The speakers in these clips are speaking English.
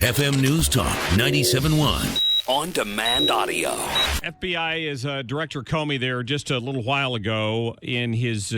FM News Talk 97.1. On-demand audio. FBI Director Comey there just a little while ago in his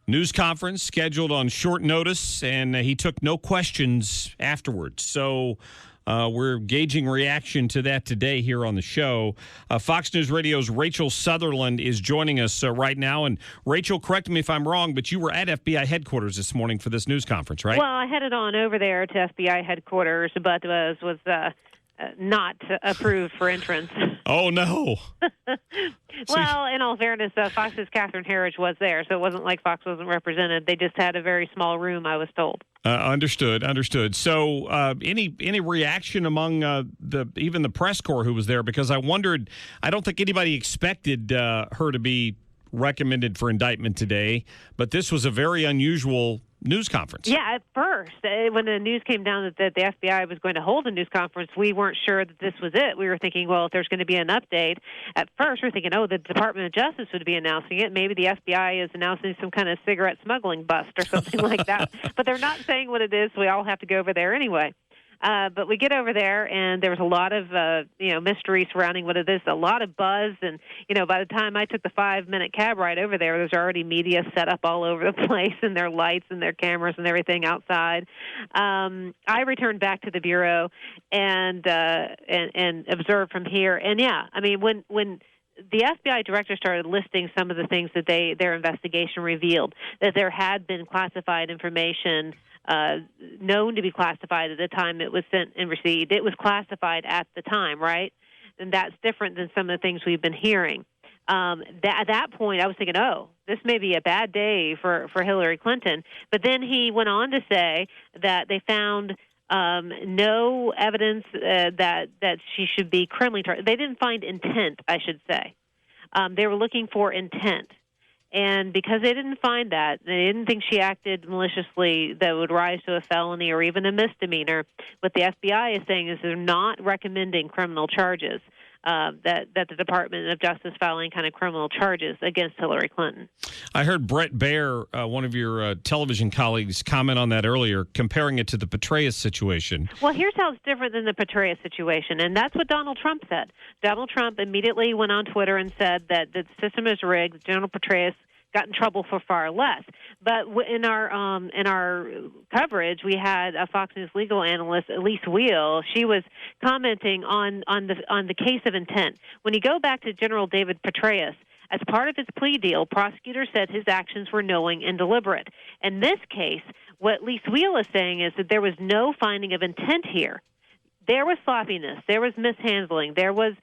news conference scheduled on short notice, and he took no questions afterwards. So we're gauging reaction to that today here on the show. Fox News Radio's Rachel Sutherland is joining us right now. And Rachel, correct me if I'm wrong, but you were at FBI headquarters this morning for this news conference, right? Well, I headed on over there to FBI headquarters, but was not approved for entrance. Oh, no. Well, in all fairness, Fox's Catherine Herridge was there, so it wasn't like Fox wasn't represented. They just had a very small room, I was told. Understood. So any reaction among even the press corps who was there? Because I wondered, I don't think anybody expected her to be recommended for indictment today, but this was a very unusual news conference. Yeah, at first, when the news came down that the FBI was going to hold a news conference, we weren't sure that this was it. We were thinking, well, if there's going to be an update, at first we were thinking, the Department of Justice would be announcing it. Maybe the FBI is announcing some kind of cigarette smuggling bust or something like that. But they're not saying what it is, so we all have to go over there anyway. But we get over there, and there was a lot of mystery surrounding what it is, a lot of buzz, and by the time I took the 5-minute cab ride over there's already media set up all over the place, and their lights and their cameras and everything outside. I returned back to the bureau and observed from here, and when the FBI director started listing some of the things that their investigation revealed, that there had been classified information known to be classified at the time it was sent and received. It was classified at the time, right? And that's different than some of the things we've been hearing. At that point, I was thinking, this may be a bad day for Hillary Clinton. But then he went on to say that they found no evidence that she should be criminally charged. They didn't find intent, I should say. They were looking for intent. And because they didn't find that, they didn't think she acted maliciously that would rise to a felony or even a misdemeanor. What the FBI is saying is they're not recommending criminal charges, that the Department of Justice filing kind of criminal charges against Hillary Clinton. I heard Brett Baer, one of your television colleagues, comment on that earlier, comparing it to the Petraeus situation. Well, here's how it's different than the Petraeus situation, and that's what Donald Trump said. Donald Trump immediately went on Twitter and said that the system is rigged. General Petraeus got in trouble for far less. But in our coverage, we had a Fox News legal analyst, Elise Wheel. She was commenting on the case of intent. When you go back to General David Petraeus, as part of his plea deal, prosecutors said his actions were knowing and deliberate. In this case, what Elise Wheel is saying is that there was no finding of intent here. There was sloppiness. There was mishandling. There was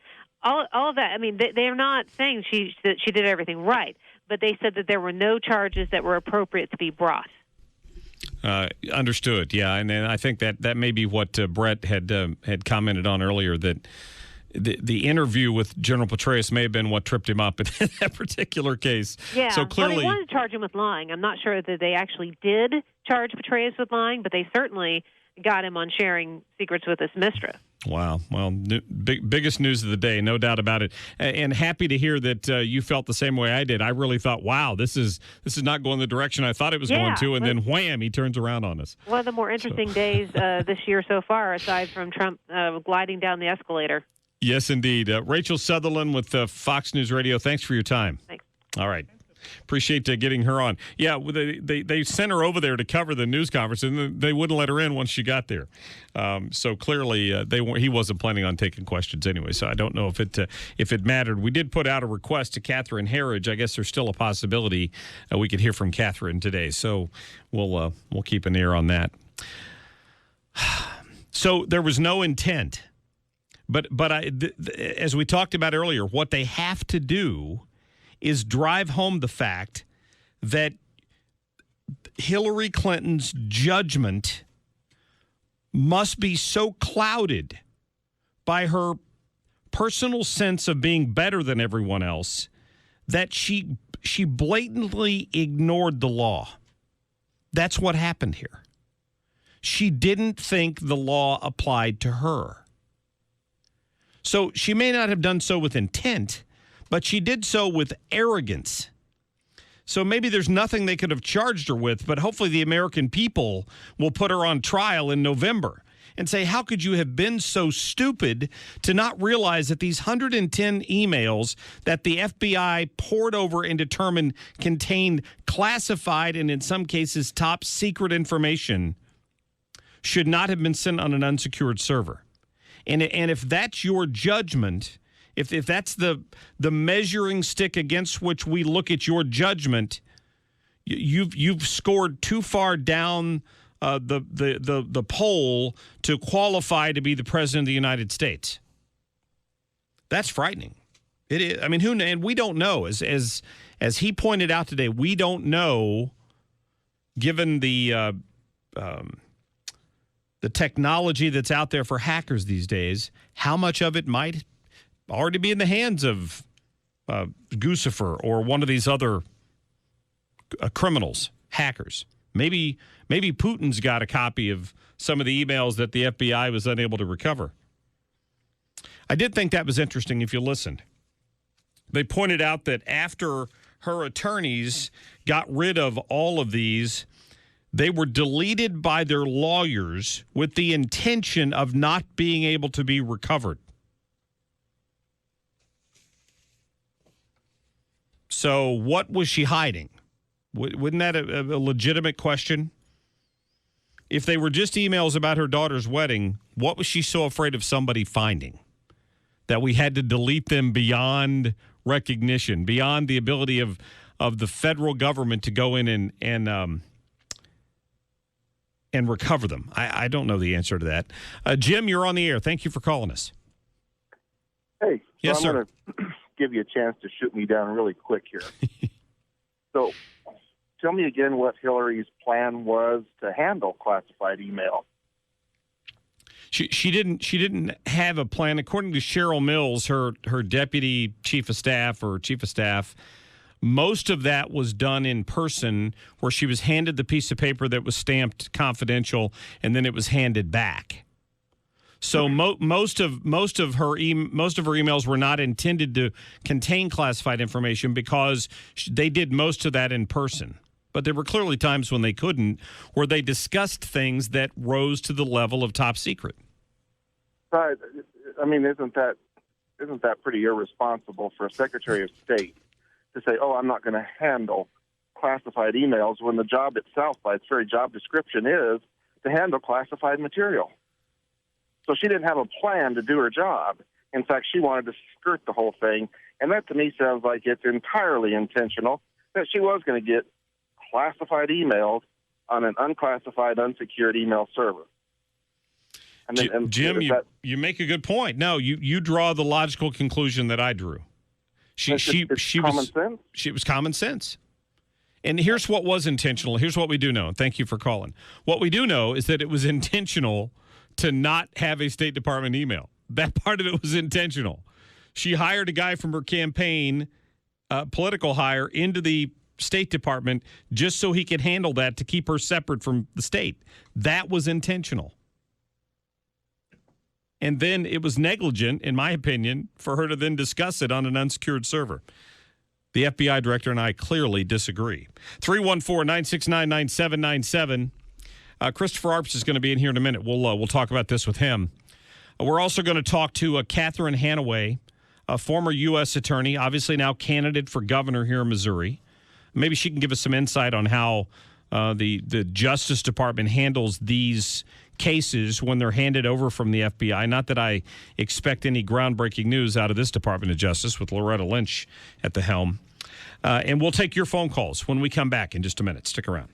all of that. I mean, they are not saying that she did everything right, but they said that there were no charges that were appropriate to be brought. Understood, yeah. And then I think that may be what Brett had commented on earlier, that the interview with General Petraeus may have been what tripped him up in that particular case. Yeah, so clearly, they wanted to charge him with lying. I'm not sure that they actually did charge Petraeus with lying, but they certainly got him on sharing secrets with his mistress. Wow. Well, biggest news of the day, no doubt about it. And happy to hear that you felt the same way I did. I really thought, wow, this is not going the direction I thought it was going to, and then wham, he turns around on us. One of the more interesting days this year so far, aside from Trump gliding down the escalator. Yes, indeed. Rachel Sutherland with Fox News Radio, thanks for your time. Thanks. All right. Appreciate getting her on. Yeah, they sent her over there to cover the news conference, and they wouldn't let her in once she got there. So clearly, he wasn't planning on taking questions anyway. So I don't know if it mattered. We did put out a request to Catherine Herridge. I guess there's still a possibility we could hear from Catherine today. So we'll keep an ear on that. So there was no intent, but as we talked about earlier, what they have to do is drive home the fact that Hillary Clinton's judgment must be so clouded by her personal sense of being better than everyone else that she blatantly ignored the law. That's what happened here. She didn't think the law applied to her. So she may not have done so with intent, but she did so with arrogance. So maybe there's nothing they could have charged her with, but hopefully the American people will put her on trial in November. and say, how could you have been so stupid to not realize that these 110 emails that the FBI poured over and determined contained classified and in some cases top secret information should not have been sent on an unsecured server? And if that's your judgment, if that's the measuring stick against which we look at your judgment, you've scored too far down the poll to qualify to be the president of the United States. That's frightening. It is. I mean, and we don't know. As he pointed out today, we don't know, given the technology that's out there for hackers these days, how much of it might already be in the hands of Guccifer or one of these other criminals, hackers. Maybe Putin's got a copy of some of the emails that the FBI was unable to recover. I did think that was interesting if you listened. They pointed out that after her attorneys got rid of all of these, they were deleted by their lawyers with the intention of not being able to be recovered. So what was she hiding? Wouldn't that a legitimate question? If they were just emails about her daughter's wedding, what was she so afraid of somebody finding that we had to delete them beyond recognition, beyond the ability of the federal government to go in and recover them? I don't know the answer to that. Jim, you're on the air. Thank you for calling us. Hey, so yes, I'm sir. going to give you a chance to shoot me down really quick here. So tell me again what Hillary's plan was to handle classified email. She didn't have a plan. According to Cheryl Mills, her deputy chief of staff, most of that was done in person, where she was handed the piece of paper that was stamped confidential, and then it was handed back. So most of her emails were not intended to contain classified information because they did most of that in person. But there were clearly times when they couldn't, where they discussed things that rose to the level of top secret. But I mean, isn't that pretty irresponsible for a Secretary of State to say, "Oh, I'm not going to handle classified emails," when the job itself, by its very job description, is to handle classified material? So she didn't have a plan to do her job. In fact, she wanted to skirt the whole thing, and that to me sounds like it's entirely intentional, that she was going to get classified emails on an unclassified, unsecured email server. And Jim, you make a good point. No, you draw the logical conclusion that I drew. It was common sense. And here's what was intentional. Here's what we do know. Thank you for calling. What we do know is that it was intentional to not have a State Department email. That part of it was intentional. She hired a guy from her campaign, political hire, into the State Department just so he could handle that, to keep her separate from the state. That was intentional. And then it was negligent, in my opinion, for her to then discuss it on an unsecured server. The FBI director and I clearly disagree. 314-969-9797. Christopher Arps is going to be in here in a minute. We'll talk about this with him. We're also going to talk to Catherine Hanaway, a former U.S. attorney, obviously now candidate for governor here in Missouri. Maybe she can give us some insight on how the Justice Department handles these cases when they're handed over from the FBI. Not that I expect any groundbreaking news out of this Department of Justice with Loretta Lynch at the helm. And we'll take your phone calls when we come back in just a minute. Stick around.